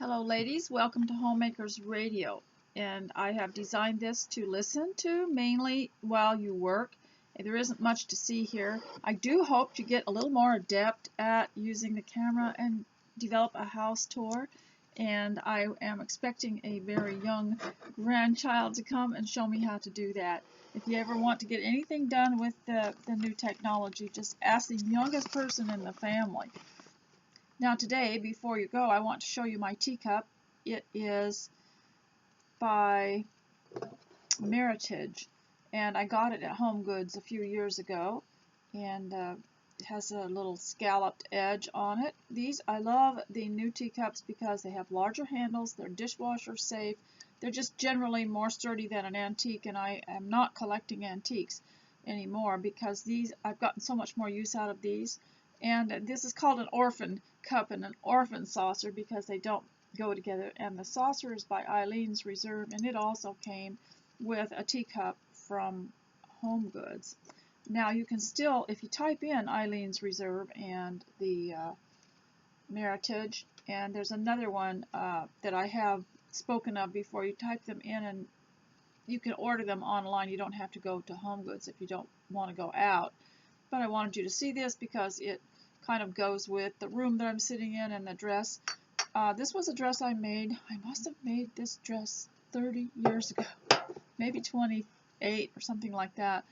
Hello ladies, welcome to Homemakers Radio, and I have designed this to listen to mainly while you work. There isn't much to see here. I do hope to get a little more adept at using the camera and develop a house tour, and I am expecting a very young grandchild to come and show me how to do that. If you ever want to get anything done with the new technology, just ask the youngest person in the family. Now today, before you go, I want to show you my teacup. It is by Meritage, and I got it at Home Goods a few years ago, and it has a little scalloped edge on it. I love the new teacups because they have larger handles, they're dishwasher safe, they're just generally more sturdy than an antique, and I am not collecting antiques anymore because I've gotten so much more use out of these. And this is called an orphan cup and an orphan saucer because they don't go together. And the saucer is by Eileen's Reserve, and it also came with a teacup from Home Goods. Now you can still, if you type in Eileen's Reserve and the Meritage, and there's another one that I have spoken of before, you type them in and you can order them online. You don't have to go to Home Goods if you don't want to go out. But I wanted you to see this because it kind of goes with the room that I'm sitting in and the dress. This was a dress I made. I must have made this dress 30 years ago, maybe 28 or something like that.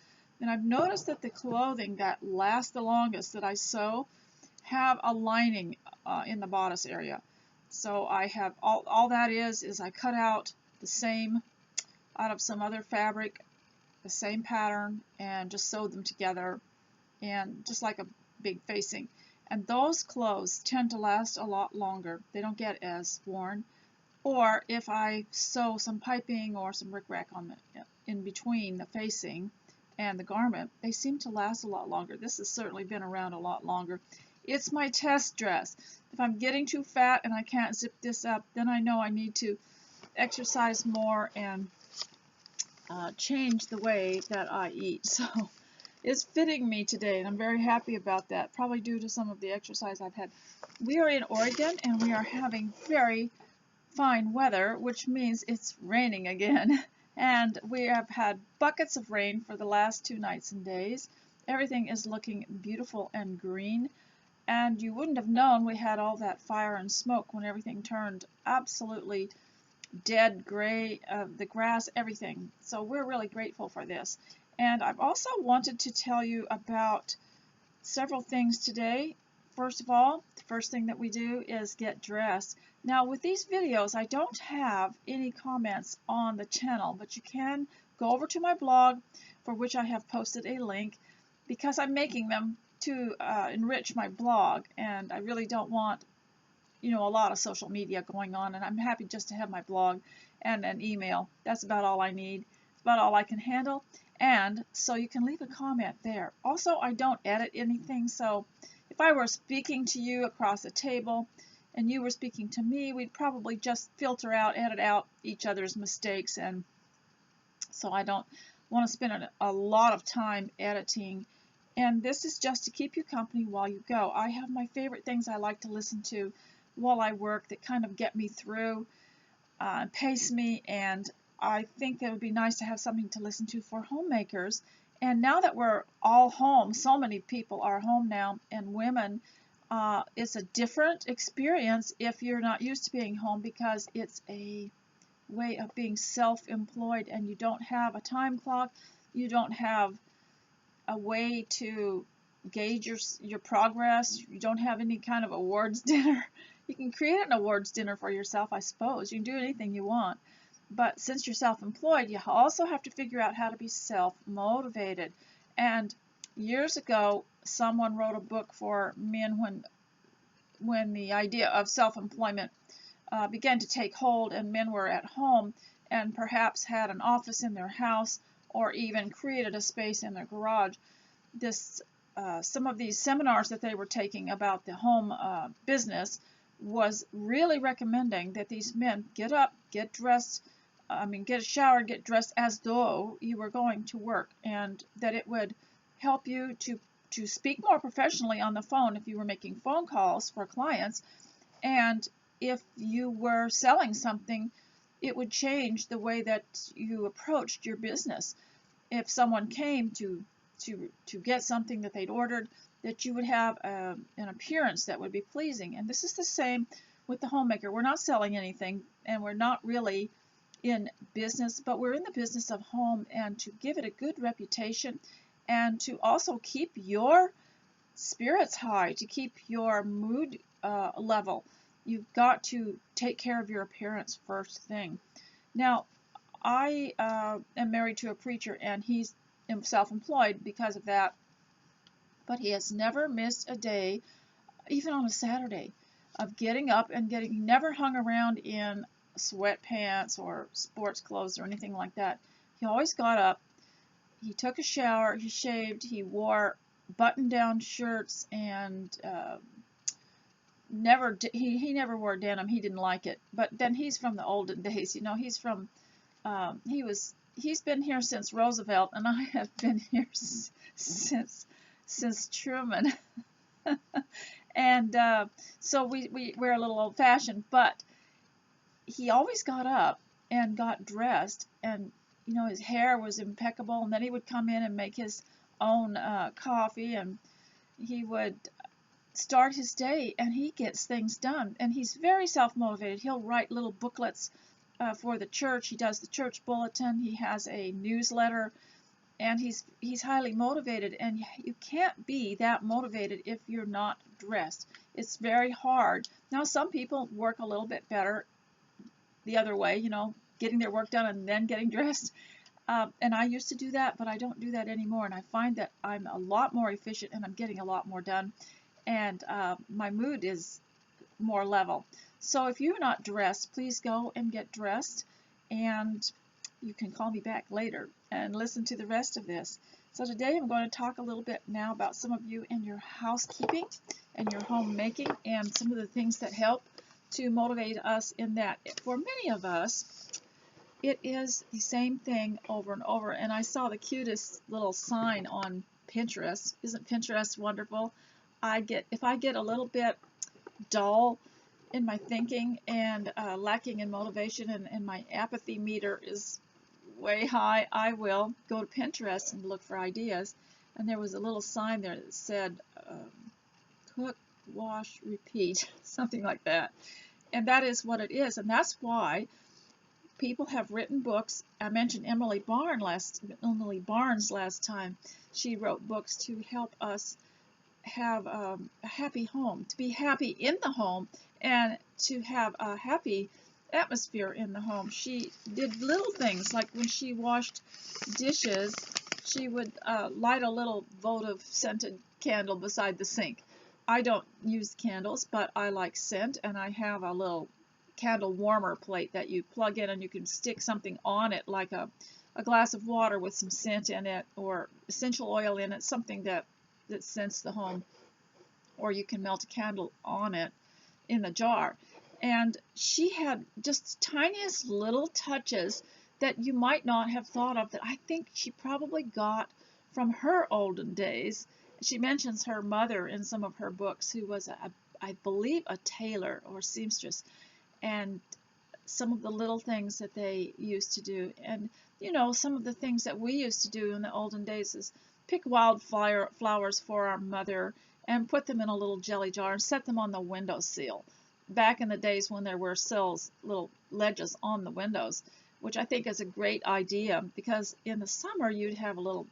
And I've noticed that the clothing that lasts the longest that I sew have a lining in the bodice area. So I have all that is I cut out the same out of some other fabric, the same pattern, and just sewed them together, and just like a big facing. And those clothes tend to last a lot longer. They don't get as worn. Or if I sew some piping or some rickrack on in between the facing and the garment, they seem to last a lot longer. This has certainly been around a lot longer. It's my test dress. If I'm getting too fat and I can't zip this up, then I know I need to exercise more and change the way that I eat. So it's fitting me today, and I'm very happy about that, probably due to some of the exercise I've had. We are in Oregon, and we are having very fine weather, which means it's raining again. And we have had buckets of rain for the last 2 nights and days. Everything is looking beautiful and green, and you wouldn't have known we had all that fire and smoke when everything turned absolutely dead gray, the grass, everything. So we're really grateful for this. And I've also wanted to tell you about several things today. First of all, the first thing that we do is get dressed. Now with these videos, I don't have any comments on the channel, but you can go over to my blog, for which I have posted a link, because I'm making them to enrich my blog, and I really don't want a lot of social media going on, and I'm happy just to have my blog and an email. That's about all I need. It's about all I can handle. And so you can leave a comment there. Also, I don't edit anything, so if I were speaking to you across a table and you were speaking to me, we'd probably just filter out, edit out each other's mistakes, and so I don't want to spend a lot of time editing. And this is just to keep you company while you go. I have my favorite things I like to listen to while I work that kind of get me through, pace me, and I think that it would be nice to have something to listen to for homemakers. And now that we're all home, so many people are home now, and women, it's a different experience if you're not used to being home, because it's a way of being self-employed, and you don't have a time clock, you don't have a way to gauge your progress, you don't have any kind of awards dinner. You can create an awards dinner for yourself, I suppose. You can do anything you want. But since you're self-employed, you also have to figure out how to be self-motivated. And years ago, someone wrote a book for men when the idea of self-employment began to take hold, and men were at home and perhaps had an office in their house or even created a space in their garage. Some of these seminars that they were taking about the home business was really recommending that these men get up, get dressed, get a shower, get dressed as though you were going to work, and that it would help you to speak more professionally on the phone if you were making phone calls for clients, and if you were selling something, it would change the way that you approached your business. If someone came to get something that they'd ordered, that you would have an appearance that would be pleasing. And this is the same with the homemaker. We're not selling anything, and we're not really in business, but we're in the business of home, and to give it a good reputation and to also keep your spirits high, to keep your mood level. You've got to take care of your appearance first thing. Now, I am married to a preacher, and he's self-employed because of that, but he has never missed a day, even on a Saturday, of getting up and getting. He never hung around in sweatpants or sports clothes or anything like that. He always got up, he took a shower, he shaved, he wore button-down shirts, and he never wore denim. He didn't like it. But then he's from the olden days. You know, he's from he's been here since Roosevelt, and I have been here since Truman. And so we're a little old-fashioned, but he always got up and got dressed, and you know, his hair was impeccable, and then he would come in and make his own coffee, and he would start his day, and he gets things done, and he's very self-motivated. He'll write little booklets for the church. He does the church bulletin. He has a newsletter, and he's highly motivated, and you can't be that motivated if you're not dressed. It's very hard. Now, some people work a little bit better the other way, you know, getting their work done and then getting dressed. And I used to do that, but I don't do that anymore, and I find that I'm a lot more efficient, and I'm getting a lot more done, and my mood is more level. So if you're not dressed, please go and get dressed, and you can call me back later and listen to the rest of this. So today I'm going to talk a little bit now about some of you in your housekeeping and your homemaking, and some of the things that help to motivate us in that. For many of us, it is the same thing over and over. And I saw the cutest little sign on Pinterest. Isn't Pinterest wonderful? If I get a little bit dull in my thinking and lacking in motivation, and my apathy meter is way high, I will go to Pinterest and look for ideas. And there was a little sign there that said cook, wash, repeat, something like that. And that is what it is, and that's why people have written books. I mentioned Emily Barnes last time. She wrote books to help us have a happy home, to be happy in the home, and to have a happy atmosphere in the home. She did little things, like when she washed dishes, she would light a little votive scented candle beside the sink. I don't use candles, but I like scent, and I have a little candle warmer plate that you plug in, and you can stick something on it, like a glass of water with some scent in it, or essential oil in it, something that scents the home, or you can melt a candle on it in the jar. And she had just tiniest little touches that you might not have thought of, that I think she probably got from her olden days. She mentions her mother in some of her books, who was, I believe, a tailor or seamstress, and some of the little things that they used to do. And, you know, some of the things that we used to do in the olden days is pick flowers for our mother and put them in a little jelly jar and set them on the windowsill. Back in the days when there were sills, little ledges on the windows, which I think is a great idea, because in the summer you'd have a little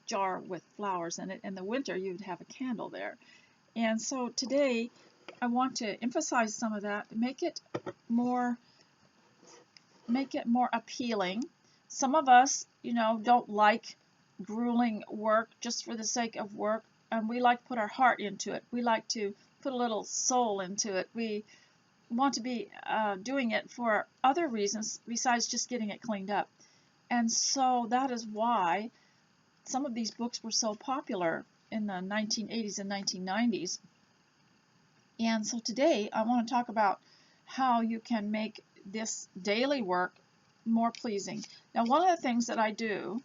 jar with flowers in it. In the winter you'd have a candle there. And so today I want to emphasize some of that, to make it more appealing. Some of us, you know, don't like grueling work just for the sake of work, and we like to put our heart into it. We like to put a little soul into it. We want to be doing it for other reasons besides just getting it cleaned up. And so that is why some of these books were so popular in the 1980s and 1990s. And so today I want to talk about how you can make this daily work more pleasing. Now, one of the things that I do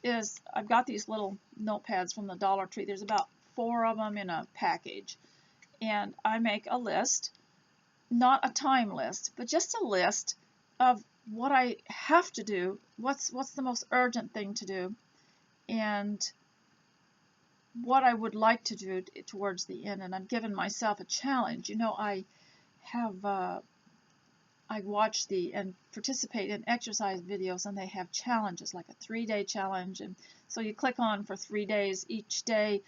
is I've got these little notepads from the Dollar Tree. There's about 4 of them in a package. And I make a list not a time list, but just a list of what I have to do, what's the most urgent thing to do, and what I would like to do towards the end. And I've given myself a challenge. You know, I have I watch and participate in exercise videos, and they have challenges like a 3-day challenge, and so you click on for 3 days. Each day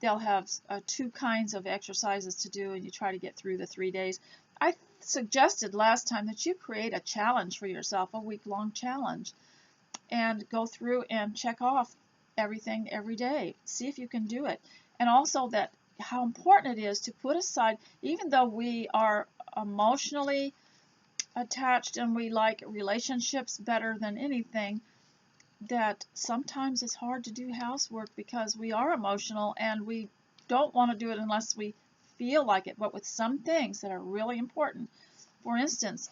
they'll have 2 kinds of exercises to do, and you try to get through the 3 days. I suggested last time that you create a challenge for yourself, a week-long challenge, and go through and check off everything every day. See if you can do it. And also that how important it is to put aside, even though we are emotionally attached and we like relationships better than anything, that sometimes it's hard to do housework because we are emotional and we don't want to do it unless we feel like it. But with some things that are really important, for instance,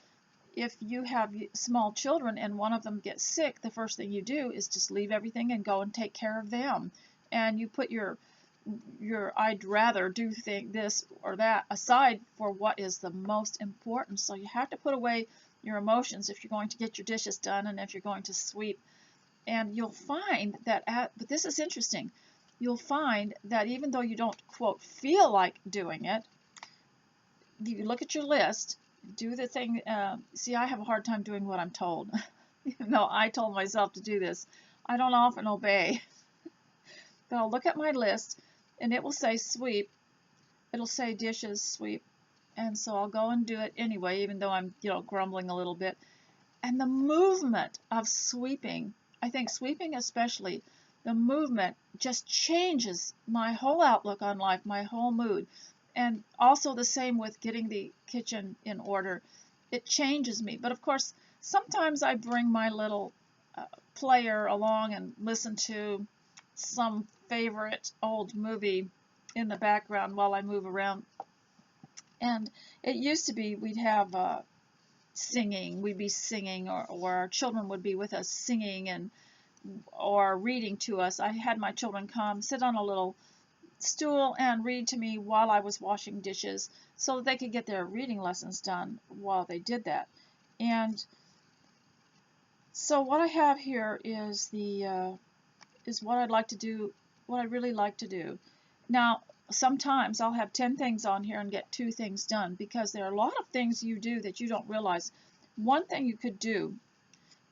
if you have small children and one of them gets sick, the first thing you do is just leave everything and go and take care of them. And you put your I'd rather do this or that aside for what is the most important. So you have to put away your emotions if you're going to get your dishes done and if you're going to sweep. And you'll find that, but this is interesting, you'll find that even though you don't, quote, feel like doing it, you look at your list, do the thing. See, I have a hard time doing what I'm told. Even though I told myself to do this, I don't often obey. But I'll look at my list, and it will say sweep. It'll say dishes, sweep. And so I'll go and do it anyway, even though I'm, grumbling a little bit. And the movement of sweeping, I think sweeping especially, the movement just changes my whole outlook on life, my whole mood. And also the same with getting the kitchen in order. It changes me. But of course, sometimes I bring my little player along and listen to some favorite old movie in the background while I move around. And it used to be we'd have singing. We'd be singing, or our children would be with us singing and or reading to us. I had my children come sit on a little stool and read to me while I was washing dishes so that they could get their reading lessons done while they did that. And so what I have here is is what I'd like to do, what I really like to do. Now, sometimes I'll have 10 things on here and get 2 things done because there are a lot of things you do that you don't realize. One thing you could do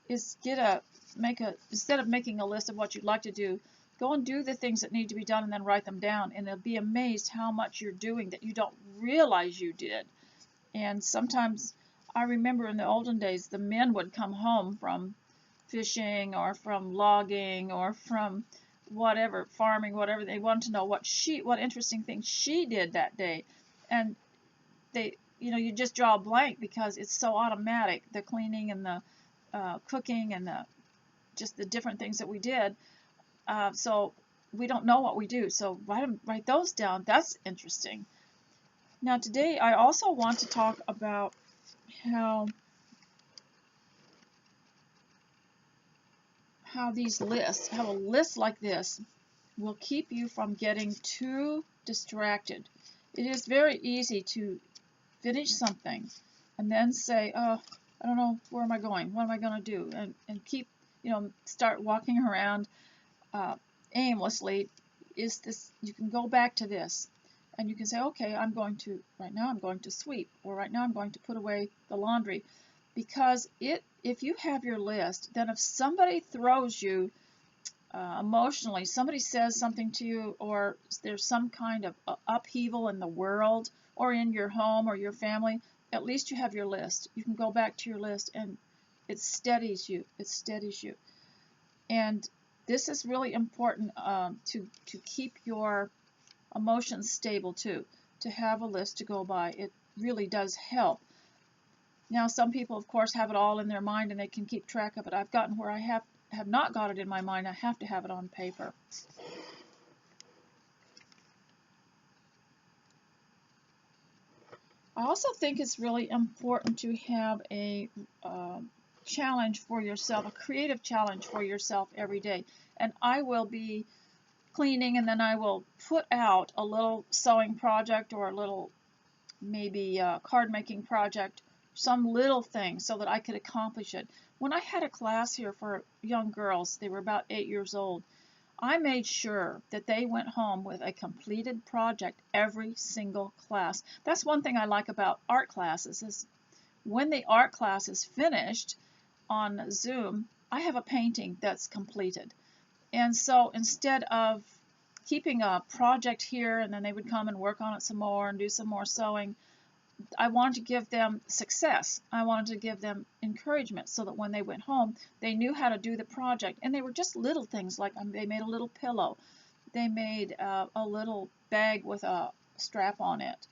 is instead of making a list of what you'd like to do, go and do the things that need to be done and then write them down, and they'll be amazed how much you're doing that you don't realize you did. And sometimes I remember in the olden days, the men would come home from fishing or from logging or from whatever, farming, whatever. They wanted to know what interesting thing she did that day. And you just draw a blank because it's so automatic, the cleaning and the cooking and just the different things that we did. So we don't know what we do. So write those down. That's interesting. Now today I also want to talk about how a list like this will keep you from getting too distracted. It is very easy to finish something and then say, oh, I don't know, where am I going? What am I going to do? And keep, start walking around aimlessly. You can go back to this and you can say, okay, right now I'm going to sweep, or right now I'm going to put away the laundry. Because if you have your list, then if somebody throws you emotionally, somebody says something to you, or there's some kind of upheaval in the world or in your home or your family, at least you have your list. You can go back to your list and it steadies you. It steadies you. And this is really important to keep your emotions stable too, to have a list to go by. It really does help. Now, some people, of course, have it all in their mind and they can keep track of it. I've gotten where I have not got it in my mind. I have to have it on paper. I also think it's really important to have a challenge for yourself, a creative challenge for yourself every day. And I will be cleaning, and then I will put out a little sewing project or a little maybe a card making project, some little thing so that I could accomplish it. When I had a class here for young girls, they were about 8 years old, I made sure that they went home with a completed project every single class. That's one thing I like about art classes is when the art class is finished on Zoom, I have a painting that's completed. And so instead of keeping a project here and then they would come and work on it some more and do some more sewing, I wanted to give them success. I wanted to give them encouragement so that when they went home, they knew how to do the project. And they were just little things like they made a little pillow. They made a little bag with a strap on it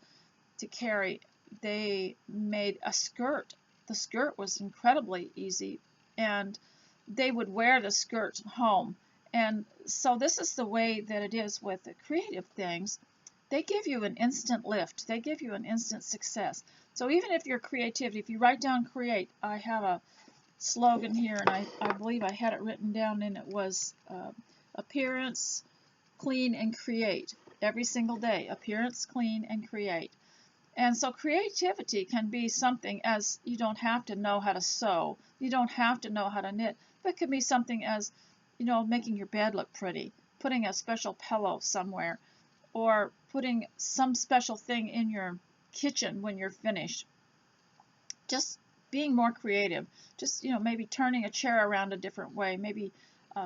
to carry. They made a skirt. The skirt was incredibly easy, and they would wear the skirt home. And so this is the way that it is with the creative things. They give you an instant lift. They give you an instant success. So even if your creativity, if you write down create, I have a slogan here, and I believe I had it written down, and it was appearance, clean, and create. Every single day, appearance, clean, and create. And so creativity can be something as you don't have to know how to sew. You don't have to know how to knit. But it could be something as, making your bed look pretty, putting a special pillow somewhere, or putting some special thing in your kitchen when you're finished. Just being more creative. Just, maybe turning a chair around a different way. Maybe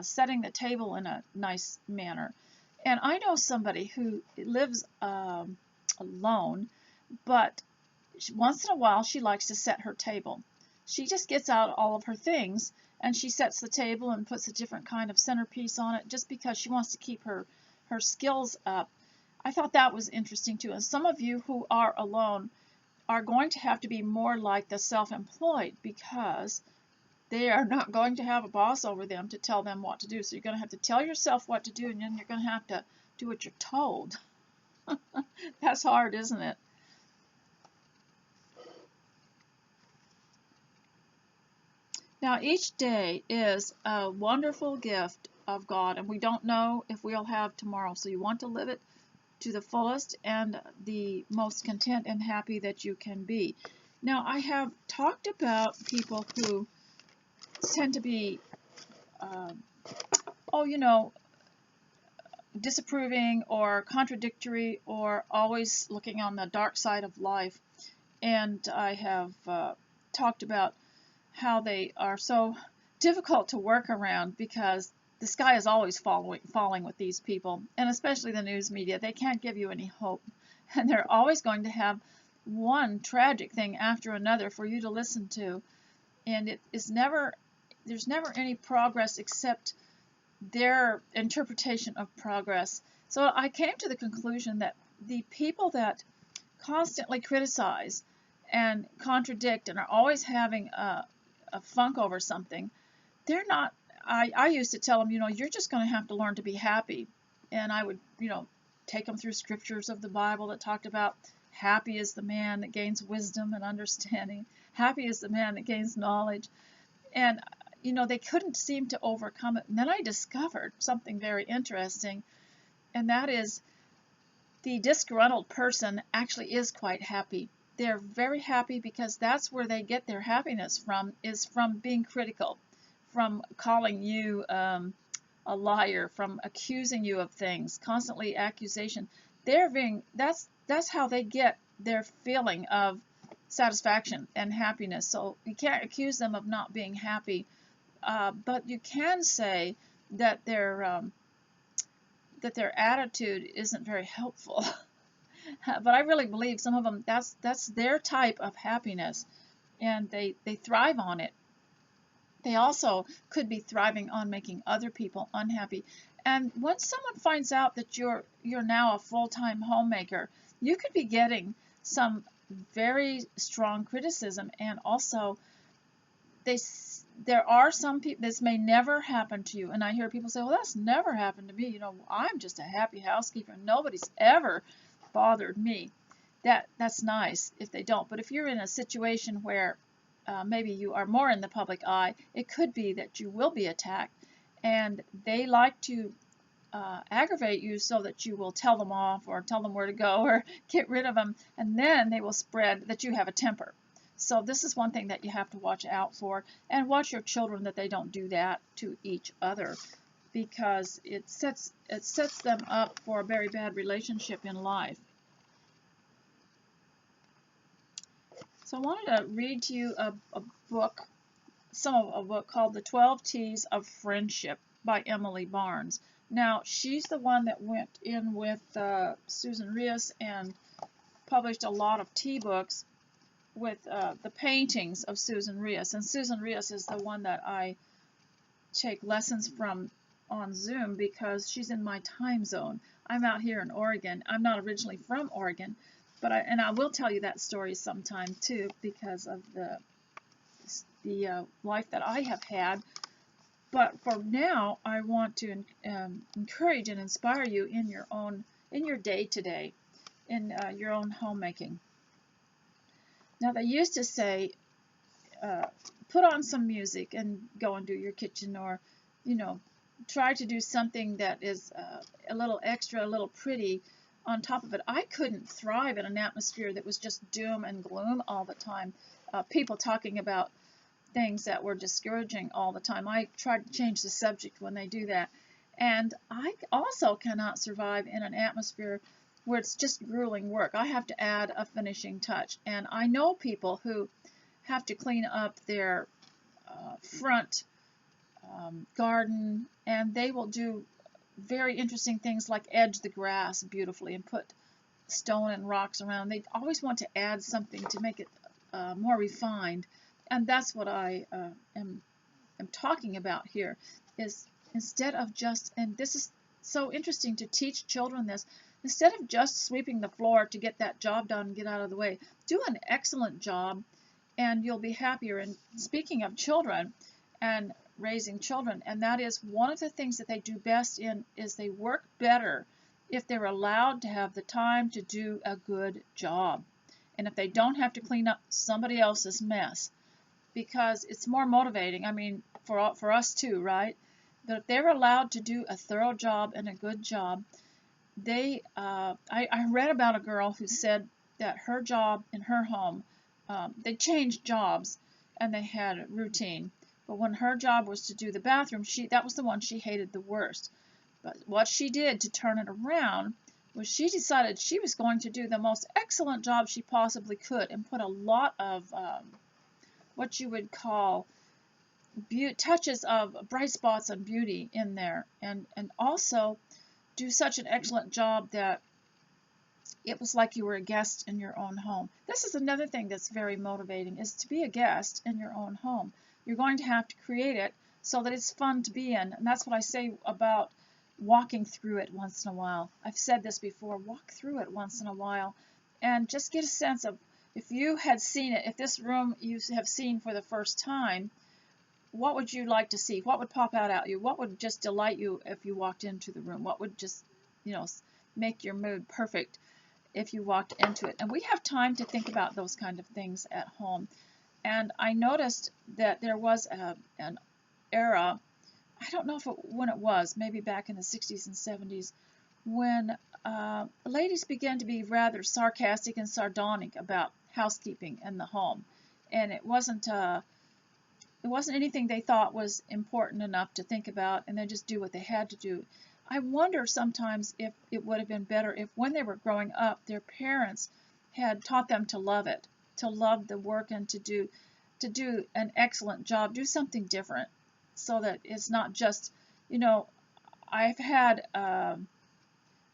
setting the table in a nice manner. And I know somebody who lives alone, but once in a while she likes to set her table. She just gets out all of her things and she sets the table and puts a different kind of centerpiece on it just because she wants to keep her skills up. I thought that was interesting too. And some of you who are alone are going to have to be more like the self-employed because they are not going to have a boss over them to tell them what to do. So you're going to have to tell yourself what to do, and then you're going to have to do what you're told. That's hard, isn't it? Now, each day is a wonderful gift of God, and we don't know if we'll have tomorrow. So you want to live it to the fullest and the most content and happy that you can be. Now, I have talked about people who tend to be, disapproving or contradictory or always looking on the dark side of life. And I have talked about how they are so difficult to work around because the sky is always falling with these people, and especially the news media. They can't give you any hope, and they're always going to have one tragic thing after another for you to listen to, and there's never any progress except their interpretation of progress. So I came to the conclusion that the people that constantly criticize and contradict and are always having a funk over something, they're not. I used to tell them, you're just going to have to learn to be happy. And I would, take them through scriptures of the Bible that talked about happy is the man that gains wisdom and understanding. Happy is the man that gains knowledge. And, they couldn't seem to overcome it. And then I discovered something very interesting, and that is the disgruntled person actually is quite happy. They're very happy because that's where they get their happiness from, is from being critical, from calling you a liar, from accusing you of things, constantly accusation. That's how they get their feeling of satisfaction and happiness. So you can't accuse them of not being happy, but you can say that their attitude isn't very helpful. But I really believe some of them, that's their type of happiness, and they thrive on it. They also could be thriving on making other people unhappy. And when someone finds out that you're now a full-time homemaker, you could be getting some very strong criticism. And also, there are some people, this may never happen to you. And I hear people say, well, that's never happened to me. I'm just a happy housekeeper. Nobody's ever bothered me. That's nice if they don't. But if you're in a situation where maybe you are more in the public eye, it could be that you will be attacked, and they like to aggravate you so that you will tell them off or tell them where to go or get rid of them, and then they will spread that you have a temper. So this is one thing that you have to watch out for, and watch your children that they don't do that to each other, because it sets them up for a very bad relationship in life. So I wanted to read to you a book, a book called The 12 T's of Friendship by Emily Barnes. Now, she's the one that went in with Susan Rios and published a lot of tea books with the paintings of Susan Rios. And Susan Rios is the one that I take lessons from on Zoom because she's in my time zone. I'm out here in Oregon. I'm not originally from Oregon, but I will tell you that story sometime too, because of the life that I have had. But for now, I want to encourage and inspire you in your day-to-day, in your own homemaking. Now, they used to say, put on some music and go and do your kitchen, or, try to do something that is a little extra, a little pretty on top of it. I couldn't thrive in an atmosphere that was just doom and gloom all the time. People talking about things that were discouraging all the time. I tried to change the subject when they do that. And I also cannot survive in an atmosphere where it's just grueling work. I have to add a finishing touch. And I know people who have to clean up their front garden, and they will do very interesting things like edge the grass beautifully and put stone and rocks around. They always want to add something to make it more refined. And that's what I am talking about here, is instead of just, and this is so interesting to teach children this, instead of just sweeping the floor to get that job done and get out of the way, do an excellent job and you'll be happier. And speaking of children and raising children, and that is one of the things that they do best in, is they work better if they're allowed to have the time to do a good job, and if they don't have to clean up somebody else's mess, because it's more motivating. I mean, for us too, right? But if they're allowed to do a thorough job and a good job, I read about a girl who said that her job in her home, they changed jobs and they had a routine. But when her job was to do the bathroom, that was the one she hated the worst. But what she did to turn it around was she decided she was going to do the most excellent job she possibly could and put a lot of what you would call touches of bright spots and beauty in there, and also do such an excellent job that it was like you were a guest in your own home. This is another thing that's very motivating, is to be a guest in your own home. You're going to have to create it so that it's fun to be in, and that's what I say about walking through it once in a while. I've said this before, walk through it once in a while and just get a sense of, if you had seen it, if this room you have seen for the first time, what would you like to see? What would pop out at you? What would just delight you if you walked into the room? What would just, make your mood perfect if you walked into it? And we have time to think about those kind of things at home. And I noticed that there was an era, I don't know when it was, maybe back in the 60s and 70s, when ladies began to be rather sarcastic and sardonic about housekeeping in the home. And it wasn't anything they thought was important enough to think about, and they just do what they had to do. I wonder sometimes if it would have been better if when they were growing up, their parents had taught them to love it, to love the work, and to do an excellent job, do something different, so that it's not just, I've had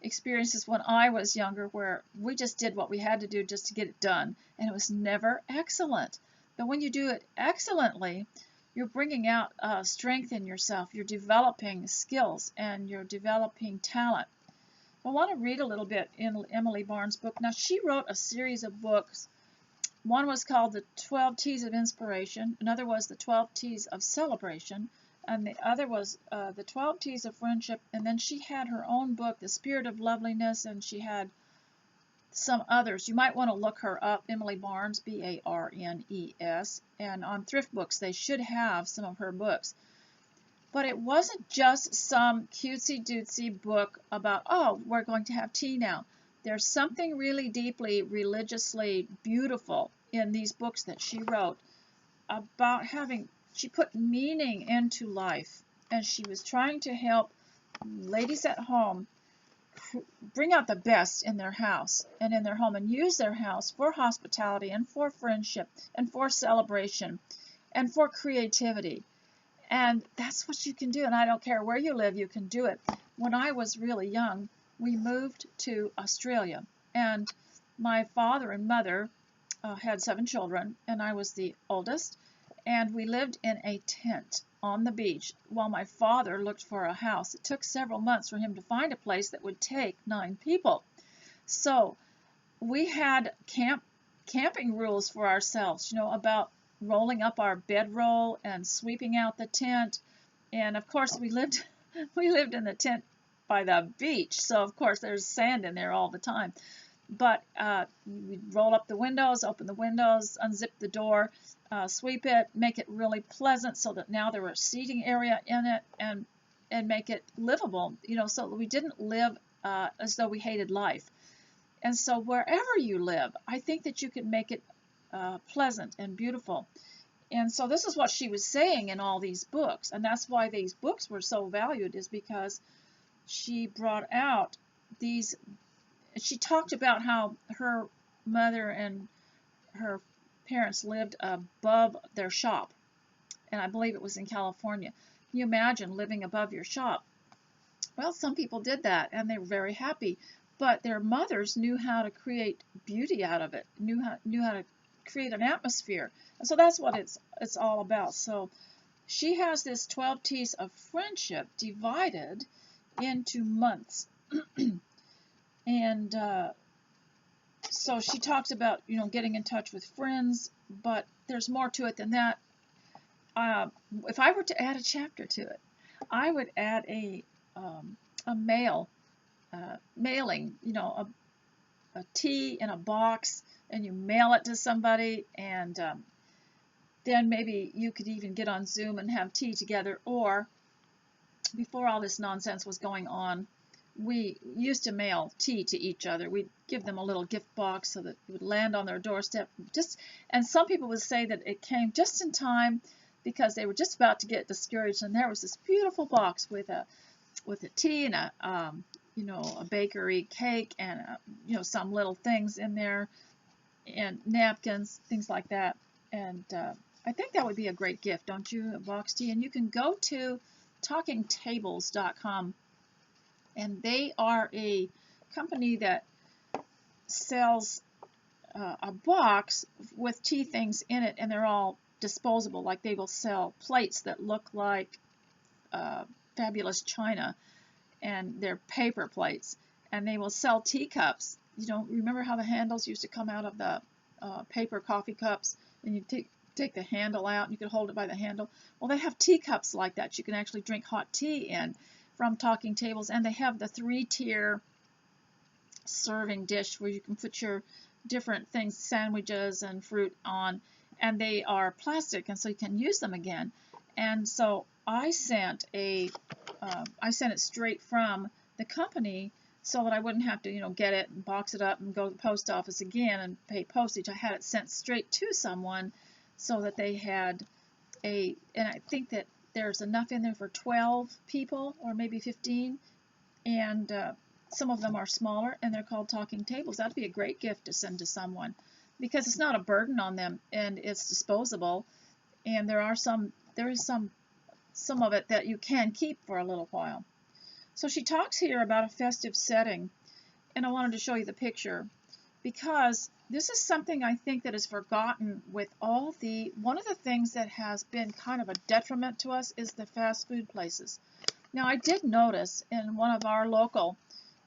experiences when I was younger where we just did what we had to do just to get it done, and it was never excellent. But when you do it excellently, you're bringing out strength in yourself, you're developing skills, and you're developing talent. I want to read a little bit in Emily Barnes' book. Now, she wrote a series of books. One was called The 12 T's of Inspiration, another was The 12 T's of Celebration, and the other was The 12 T's of Friendship, and then she had her own book, The Spirit of Loveliness, and she had some others. You might want to look her up, Emily Barnes, Barnes, and on Thrift Books they should have some of her books. But it wasn't just some cutesy-dootsy book about, oh, we're going to have tea now. There's something really deeply religiously beautiful in these books that she wrote about she put meaning into life, and she was trying to help ladies at home bring out the best in their house and in their home and use their house for hospitality and for friendship and for celebration and for creativity. And that's what you can do. And I don't care where you live, you can do it. When I was really young, we moved to Australia. And my father and mother had 7 children, and I was the oldest. And we lived in a tent on the beach while my father looked for a house. It took several months for him to find a place that would take 9 people. So we had camping rules for ourselves, about rolling up our bedroll and sweeping out the tent. And of course we lived in the tent by the beach, so of course there's sand in there all the time. But we'd roll up the windows, open the windows, unzip the door, sweep it, make it really pleasant so that now there was seating area in it, and make it livable, so that we didn't live as though we hated life. And so wherever you live, I think that you can make it pleasant and beautiful. And so this is what she was saying in all these books, and that's why these books were so valued, is because she brought out these. She talked about how her mother and her parents lived above their shop, and I believe it was in California. Can you imagine living above your shop? Well, some people did that, and they were very happy, but their mothers knew how to create beauty out of it, knew how to create an atmosphere. And so that's what it's all about. So she has this 12 T's of friendship divided into months. And so she talks about, getting in touch with friends, but there's more to it than that. If I were to add a chapter to it, I would add a mailing, a tea in a box, and you mail it to somebody, and then maybe you could even get on Zoom and have tea together. Or before all this nonsense was going on, we used to mail tea to each other. We'd give them a little gift box so that it would land on their doorstep. And some people would say that it came just in time because they were just about to get discouraged, and there was this beautiful box with a tea and a bakery cake and some little things in there and napkins, things like that. And I think that would be a great gift, don't you? A box tea. And you can go to talkingtables.com. And they are a company that sells a box with tea things in it, and they're all disposable. Like they will sell plates that look like fabulous china, and they're paper plates. And they will sell teacups. Remember how the handles used to come out of the paper coffee cups, and you take the handle out, and you could hold it by the handle? Well, they have teacups like that. You can actually drink hot tea in, from Talking Tables, and they have the 3-tier serving dish where you can put your different things, sandwiches and fruit on, and they are plastic, and so you can use them again. And so I sent it straight from the company so that I wouldn't have to, get it and box it up and go to the post office again and pay postage. I had it sent straight to someone so that they had and I think that there's enough in there for 12 people or maybe 15, and some of them are smaller, and they're called Talking Tables. That'd be a great gift to send to someone because it's not a burden on them, and it's disposable, and there is some of it that you can keep for a little while. So she talks here about a festive setting, and I wanted to show you the picture because this is something I think that is forgotten with one of the things that has been kind of a detriment to us is the fast food places. Now, I did notice in one of our local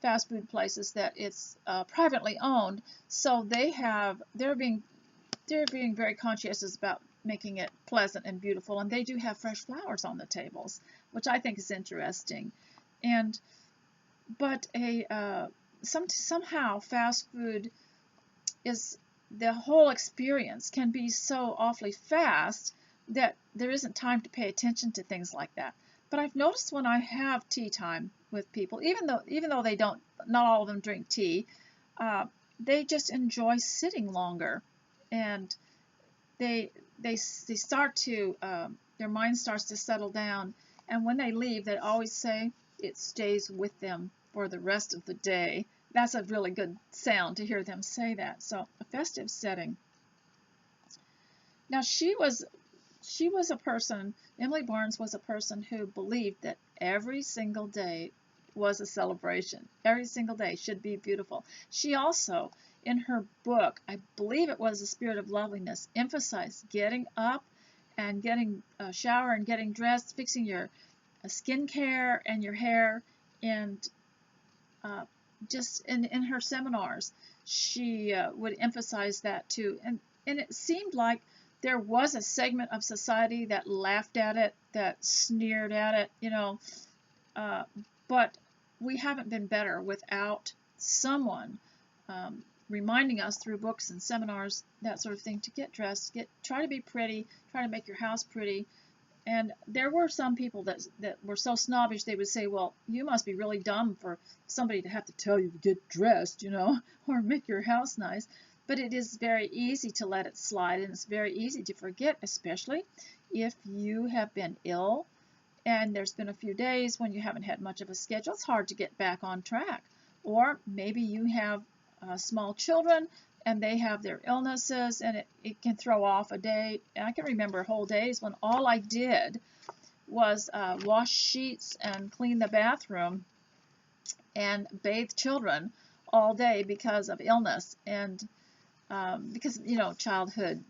fast food places that it's privately owned, so they're being very conscientious about making it pleasant and beautiful, and they do have fresh flowers on the tables, which I think is interesting. But somehow fast food the whole experience can be so awfully fast that there isn't time to pay attention to things like that. But I've noticed when I have tea time with people, even though they don't, not all of them drink tea, uh, they just enjoy sitting longer, and they start to their mind starts to settle down, and when they leave, they always say it stays with them for the rest of the day. That's a really good sound to hear them say that. So a festive setting. Now she was a person, Emily Barnes was a person who believed that every single day was a celebration. Every single day should be beautiful. She also, in her book, I believe it was The Spirit of Loveliness, emphasized getting up and getting a shower and getting dressed, fixing your skincare and your hair, and uh, just in her seminars, she would emphasize that too. And it seemed like there was a segment of society that laughed at it, that sneered at it, uh, but we haven't been better without someone reminding us through books and seminars, that sort of thing, to get dressed, try to be pretty, try to make your house pretty. And there were some people that were so snobbish, they would say, well, you must be really dumb for somebody to have to tell you to get dressed, or make your house nice. But it is very easy to let it slide, and it's very easy to forget, especially if you have been ill and there's been a few days when you haven't had much of a schedule. It's hard to get back on track. Or maybe you have small children and they have their illnesses, and it can throw off a day. And I can remember whole days when all I did was wash sheets and clean the bathroom and bathe children all day because of illness, and because childhood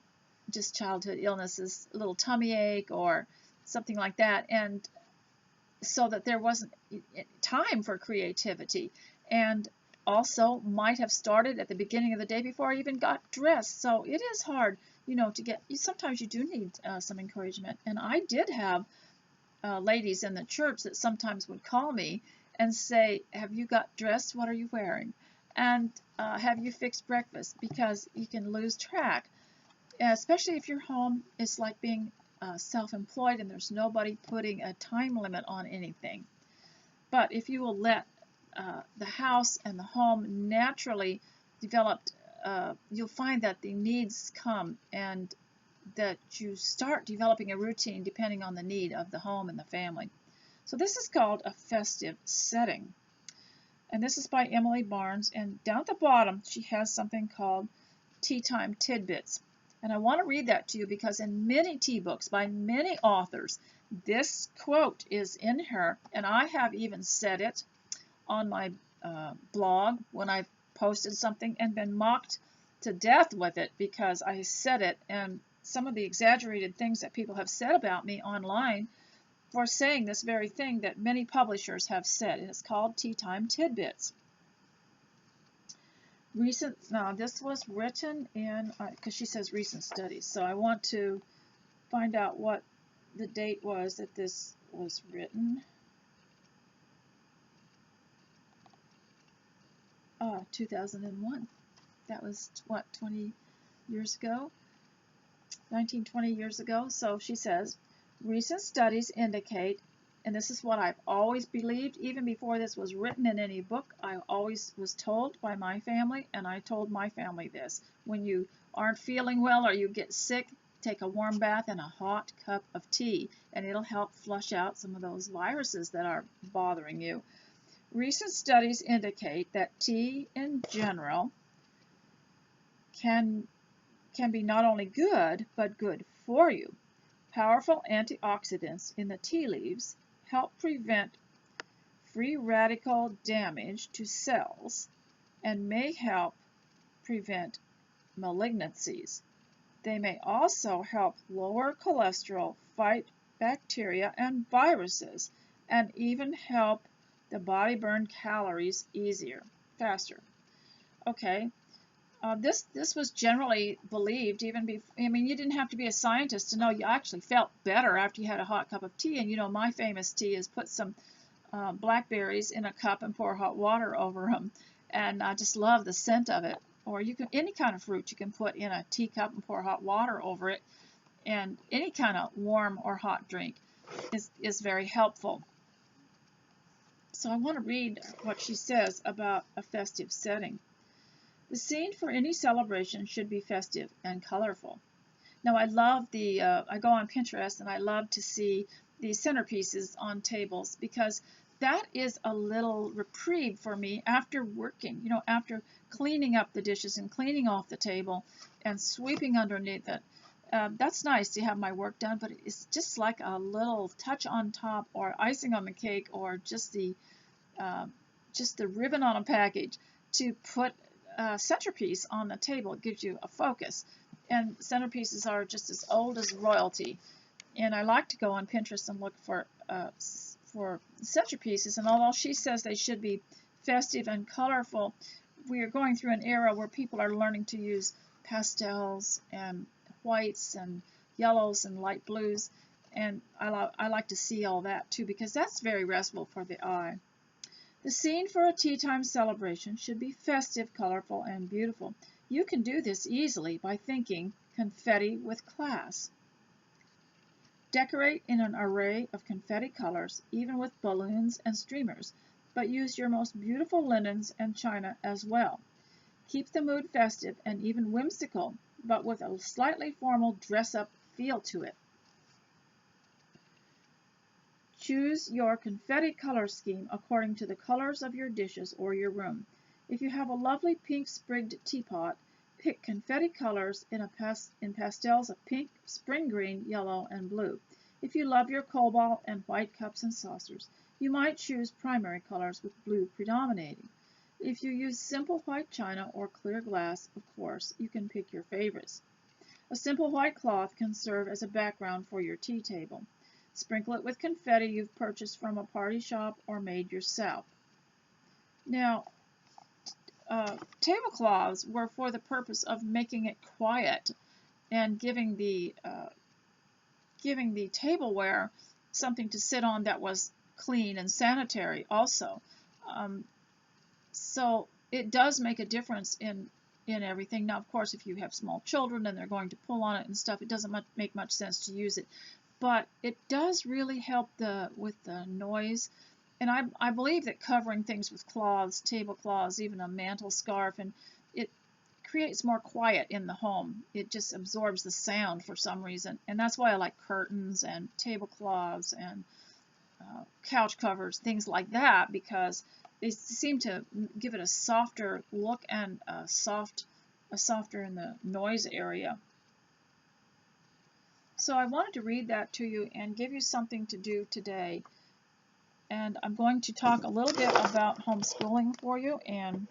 illnesses, a little tummy ache or something like that, and so that there wasn't time for creativity, and also might have started at the beginning of the day before I even got dressed. So it is hard, to get, sometimes you do need some encouragement. And I did have ladies in the church that sometimes would call me and say, have you got dressed? What are you wearing? And have you fixed breakfast? Because you can lose track, especially if your home is like being self-employed and there's nobody putting a time limit on anything. But if you will let the house and the home naturally develop, you'll find that the needs come, and that you start developing a routine depending on the need of the home and the family. So this is called a festive setting. And this is by Emily Barnes. And down at the bottom, she has something called Tea Time Tidbits. And I want to read that to you because in many tea books by many authors, this quote is in her, and I have even said it on my blog when I've posted something and been mocked to death with it because I said it, and some of the exaggerated things that people have said about me online for saying this very thing that many publishers have said. And it's called Tea Time Tidbits. Now this was written in, because she says recent studies, so I want to find out what the date was that this was written. 2001. That was, what, 20 years ago? 19, 20 years ago. So she says, recent studies indicate, and this is what I've always believed, even before this was written in any book, I always was told by my family, and I told my family this. When you aren't feeling well or you get sick, take a warm bath and a hot cup of tea, and it'll help flush out some of those viruses that are bothering you. Recent studies indicate that tea in general can be not only good, but good for you. Powerful antioxidants in the tea leaves help prevent free radical damage to cells and may help prevent malignancies. They may also help lower cholesterol, fight bacteria and viruses, and even help the body burn calories faster. Okay, this was generally believed even before. I mean, you didn't have to be a scientist to know you actually felt better after you had a hot cup of tea. And my famous tea is put some blackberries in a cup and pour hot water over them, and I just love the scent of it. Or you can, any kind of fruit you can put in a teacup and pour hot water over it, and any kind of warm or hot drink. is very helpful. So I want to read what she says about a festive setting. The scene for any celebration should be festive and colorful. Now I love I go on Pinterest and I love to see the centerpieces on tables because that is a little reprieve for me after working, after cleaning up the dishes and cleaning off the table and sweeping underneath it. That's nice to have my work done, but it's just like a little touch on top or icing on the cake or just the ribbon on a package to put a centerpiece on the table. It gives you a focus. And centerpieces are just as old as royalty. And I like to go on Pinterest and look for centerpieces. And although she says they should be festive and colorful, we are going through an era where people are learning to use pastels and whites and yellows and light blues. And I like to see all that too because that's very restful for the eye. The scene for a tea time celebration should be festive, colorful, and beautiful. You can do this easily by thinking confetti with class. Decorate in an array of confetti colors, even with balloons and streamers, but use your most beautiful linens and china as well. Keep the mood festive and even whimsical, but with a slightly formal dress-up feel to it. Choose your confetti color scheme according to the colors of your dishes or your room. If you have a lovely pink sprigged teapot, pick confetti colors in pastels of pink, spring green, yellow, and blue. If you love your cobalt and white cups and saucers, you might choose primary colors with blue predominating. If you use simple white china or clear glass, of course, you can pick your favorites. A simple white cloth can serve as a background for your tea table. Sprinkle it with confetti you've purchased from a party shop or made yourself. Now, tablecloths were for the purpose of making it quiet and giving the tableware something to sit on that was clean and sanitary also. So it does make a difference in everything. Now, of course, if you have small children and they're going to pull on it and stuff, it doesn't make much sense to use it. But it does really help with the noise. And I believe that covering things with cloths, tablecloths, even a mantle scarf, and it creates more quiet in the home. It just absorbs the sound for some reason. And that's why I like curtains and tablecloths and couch covers, things like that, because they seem to give it a softer look and softer in the noise area. So I wanted to read that to you and give you something to do today. And I'm going to talk a little bit about homeschooling for you. And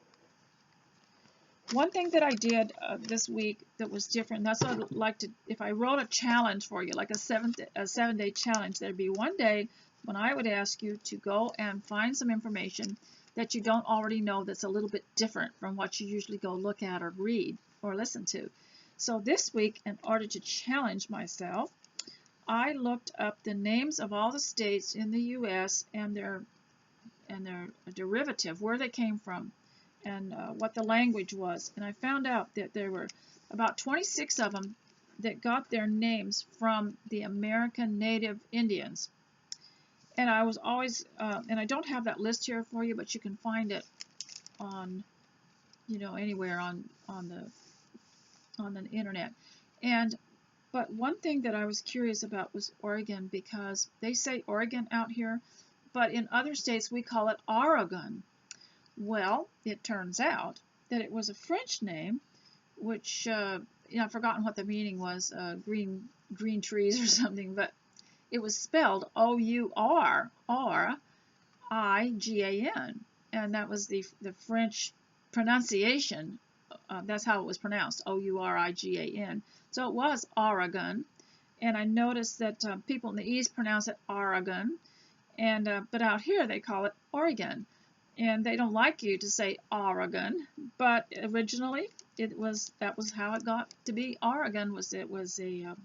one thing that I did this week that was different, that's what I'd like to, if I wrote a challenge for you, like a 7-day challenge, there'd be one day when I would ask you to go and find some information that you don't already know that's a little bit different from what you usually go look at or read or listen to. So this week, in order to challenge myself, I looked up the names of all the states in the U.S. and their derivative, where they came from, and what the language was. And I found out that there were about 26 of them that got their names from the American Native Indians. And I was always, and I don't have that list here for you, but you can find it on, anywhere on the internet. But one thing that I was curious about was Oregon, because they say Oregon out here, but in other states we call it Oregon. Well, it turns out that it was a French name, which I've forgotten what the meaning was, green trees or something, but it was spelled O-U-R-R-I-G-A-N, and that was the French pronunciation. That's how it was pronounced, O-U-R-I-G-A-N. So it was Oregon, and I noticed that people in the East pronounce it Oregon, and but out here they call it Oregon, and they don't like you to say Oregon. But originally, that was how it got to be. Oregon was a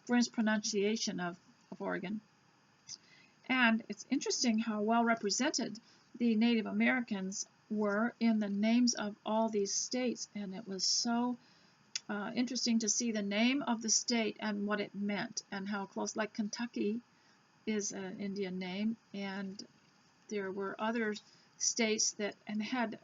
French pronunciation of Oregon, and it's interesting how well represented the Native Americans were in the names of all these states, and it was so interesting to see the name of the state and what it meant, and how close, like Kentucky is an Indian name, and there were other states that and had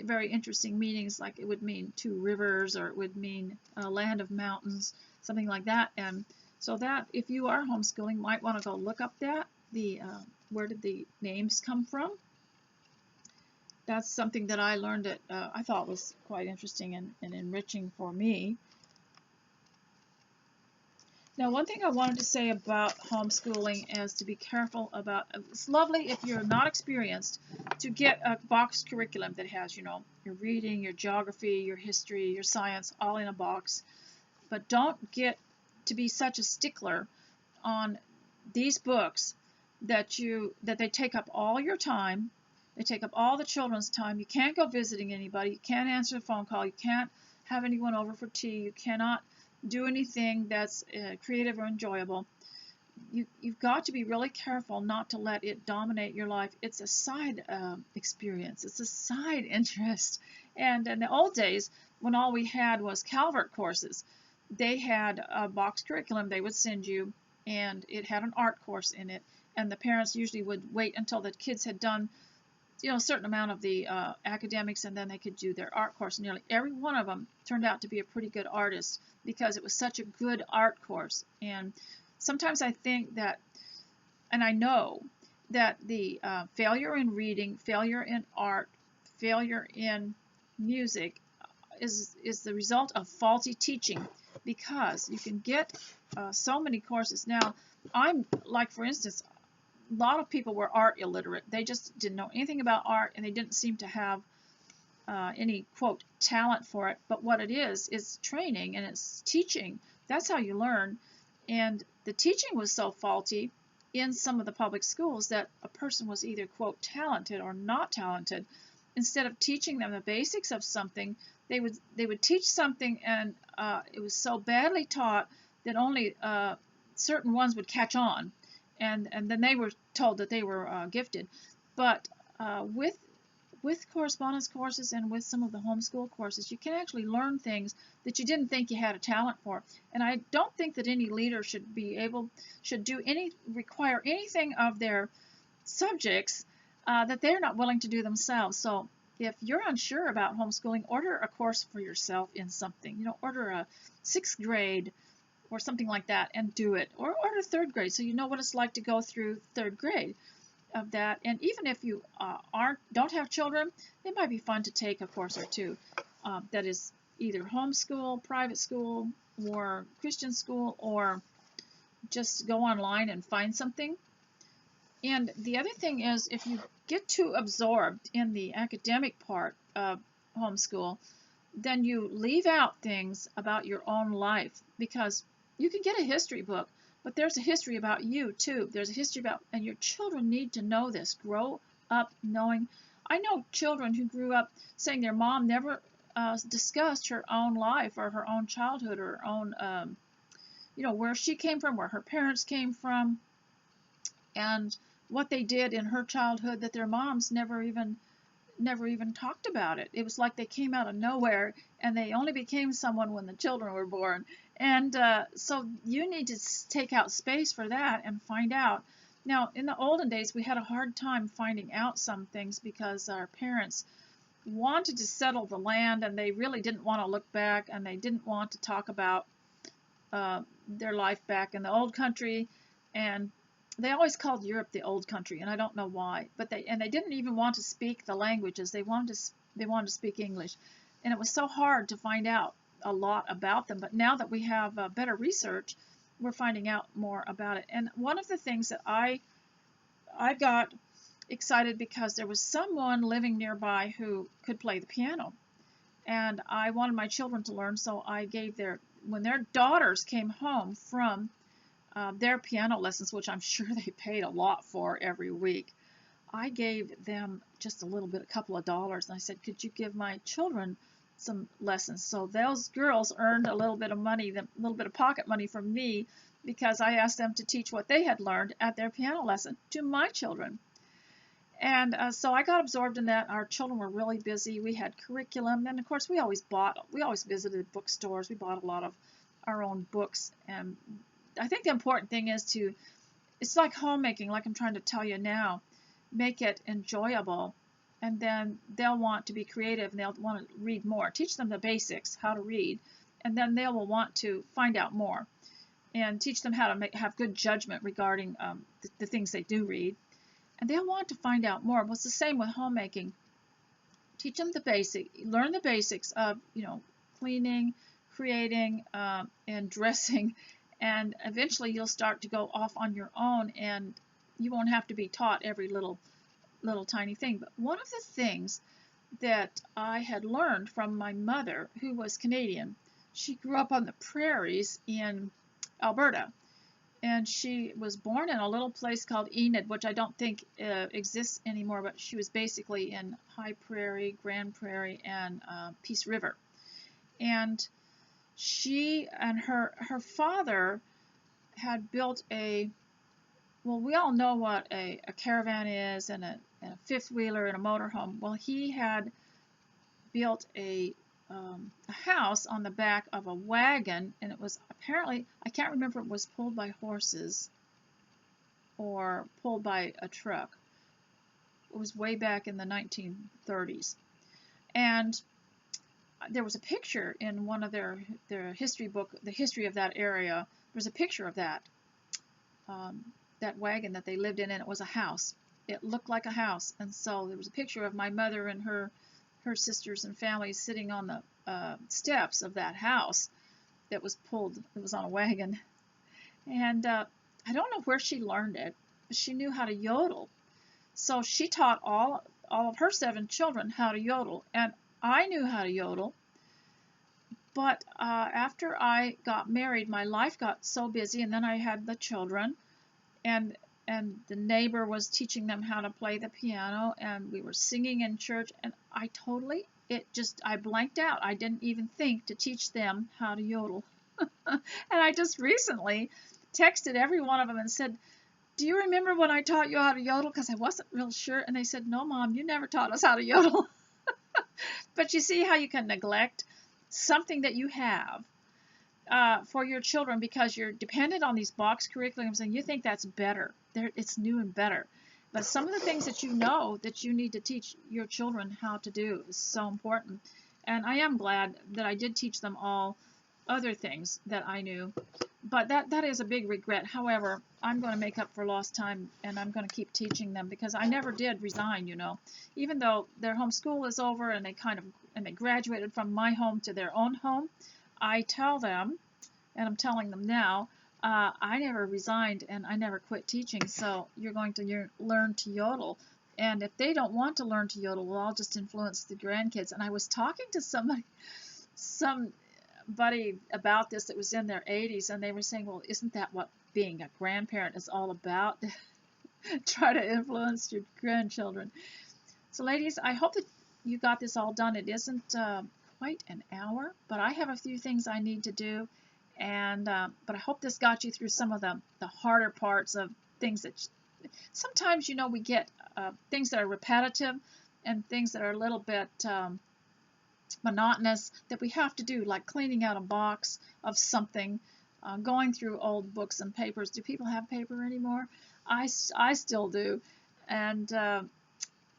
very interesting meanings, like it would mean two rivers, or it would mean a land of mountains, something like that. And so that, if you are homeschooling, might want to go look up that, where did the names come from. That's something that I learned that I thought was quite interesting and enriching for me. Now, one thing I wanted to say about homeschooling is to be careful about, it's lovely if you're not experienced to get a box curriculum that has, you know, your reading, your geography, your history, your science, all in a box. But don't get to be such a stickler on these books that they take up all your time. They take up all the children's time. You can't go visiting anybody. You can't answer a phone call. You can't have anyone over for tea. You cannot do anything that's creative or enjoyable. You've got to be really careful not to let it dominate your life. It's a side experience. It's a side interest. And in the old days, when all we had was Calvert courses, they had a box curriculum they would send you, and it had an art course in it. And the parents usually would wait until the kids had done, you know, a certain amount of the academics, and then they could do their art course. Nearly every one of them turned out to be a pretty good artist because it was such a good art course. And sometimes I think that, and I know that the failure in reading, failure in art, failure in music is the result of faulty teaching, because you can get so many courses. Now, I'm like, for instance, a lot of people were art illiterate. They just didn't know anything about art, and they didn't seem to have any, quote, talent for it. But what it is training, and it's teaching. That's how you learn. And the teaching was so faulty in some of the public schools that a person was either, quote, talented or not talented. Instead of teaching them the basics of something, they would teach something, and it was so badly taught that only certain ones would catch on. And then they were told that they were gifted. But with correspondence courses and with some of the homeschool courses, you can actually learn things that you didn't think you had a talent for. And I don't think that any leader should require anything of their subjects that they're not willing to do themselves. So if you're unsure about homeschooling, order a course for yourself in something. You know, order a 6th grade or something like that and do it. Or order 3rd grade so you know what it's like to go through 3rd grade of that. And even if you don't have children, it might be fun to take a course or two that is either homeschool, private school, or Christian school, or just go online and find something. And the other thing is, if you get too absorbed in the academic part of homeschool, then you leave out things about your own life, because you can get a history book, but there's a history about you too. There's a history about, and your children need to know this. Grow up knowing. I know children who grew up saying their mom never discussed her own life or her own childhood or her own, you know, where she came from, where her parents came from, and what they did in her childhood, that their moms never even talked about it. It was like they came out of nowhere, and they only became someone when the children were born. And so you need to take out space for that and find out. Now, in the olden days, we had a hard time finding out some things because our parents wanted to settle the land, and they really didn't want to look back, and they didn't want to talk about their life back in the old country. And they always called Europe the old country, and I don't know why. But they didn't even want to speak the languages. They wanted to speak English, and it was so hard to find out a lot about them. But now that we have better research, we're finding out more about it. And one of the things that I got excited because there was someone living nearby who could play the piano, and I wanted my children to learn. So I gave when their daughters came home from their piano lessons, which I'm sure they paid a lot for every week, I gave them just a couple of dollars, and I said, could you give my children some lessons? So those girls earned a little bit of money, a little bit of pocket money from me, because I asked them to teach what they had learned at their piano lesson to my children. And so I got absorbed in that. Our children were really busy. We had curriculum, and of course we always visited bookstores. We bought a lot of our own books. And I think the important thing is it's like homemaking, like I'm trying to tell you now. Make it enjoyable, and then they'll want to be creative and they'll want to read more. Teach them the basics, how to read, and then they will want to find out more, and teach them how to have good judgment regarding the things they do read, and they'll want to find out more. Well, it's the same with homemaking. Teach them learn the basics of, cleaning, creating, and dressing, and eventually you'll start to go off on your own, and you won't have to be taught every little tiny thing. But one of the things that I had learned from my mother, who was Canadian, she grew up on the prairies in Alberta, and she was born in a little place called Enid, which I don't think exists anymore, but she was basically in High Prairie, Grand Prairie, and Peace River. And she and her father had built we all know what a caravan is, and a fifth wheeler and a motorhome. Well, he had built a house on the back of a wagon, and it was apparently, I can't remember if it was pulled by horses or pulled by a truck. It was way back in the 1930s. And there was a picture in one of their history book, the history of that area. There was a picture of that wagon that they lived in, and it was a house. It looked like a house. And so there was a picture of my mother and her sisters and family sitting on the steps of that house that was pulled. It was on a wagon. And I don't know where she learned it, but she knew how to yodel. So she taught all of her 7 children how to yodel, and I knew how to yodel. But after I got married, my life got so busy, and then I had the children, and the neighbor was teaching them how to play the piano, and we were singing in church, and I blanked out. I didn't even think to teach them how to yodel. And I just recently texted every one of them and said, do you remember when I taught you how to yodel? Because I wasn't real sure. And they said, no, Mom, you never taught us how to yodel. But you see how you can neglect something that you have for your children because you're dependent on these box curriculums and you think that's better. It's new and better. But some of the things that you know that you need to teach your children how to do is so important. And I am glad that I did teach them all other things that I knew. But that is a big regret. However, I'm going to make up for lost time, and I'm going to keep teaching them because I never did resign, Even though their homeschool is over and they graduated from my home to their own home, I tell them, and I'm telling them now, I never resigned and I never quit teaching, so you're going to learn to yodel. And if they don't want to learn to yodel, well, I'll just influence the grandkids. And I was talking to somebody about this that was in their 80s, and they were saying, well, isn't that what being a grandparent is all about? Try to influence your grandchildren. So ladies, I hope that you got this all done. It isn't quite an hour, but I have a few things I need to do, and but I hope this got you through some of the harder parts of things that sometimes we get things that are repetitive and things that are a little bit monotonous that we have to do, like cleaning out a box of something, going through old books and papers. Do people have paper anymore? I still do. And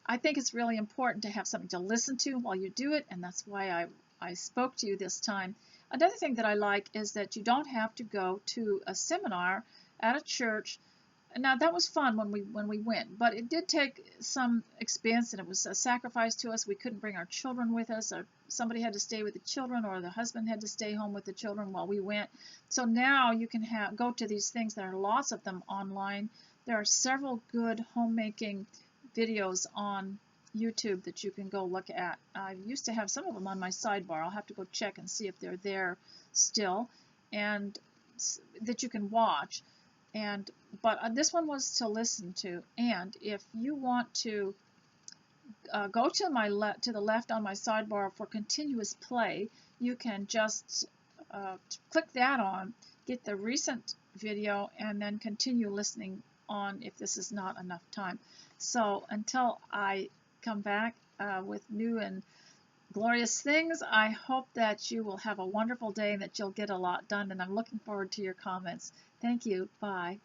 I think it's really important to have something to listen to while you do it, and that's why I spoke to you this time. Another thing that I like is that you don't have to go to a seminar at a church. Now, that was fun when we went, but it did take some expense, and it was a sacrifice to us. We couldn't bring our children with us, or somebody had to stay with the children, or the husband had to stay home with the children while we went. So now you can go to these things. There are lots of them online. There are several good homemaking videos on YouTube that you can go look at. I used to have some of them on my sidebar. I'll have to go check and see if they're there still, and that you can watch. But this one was to listen to. And if you want to go to the left on my sidebar for continuous play, you can just click that on, get the recent video, and then continue listening on if this is not enough time. So until I come back with new and glorious things, I hope that you will have a wonderful day and that you'll get a lot done. And I'm looking forward to your comments. Thank you. Bye.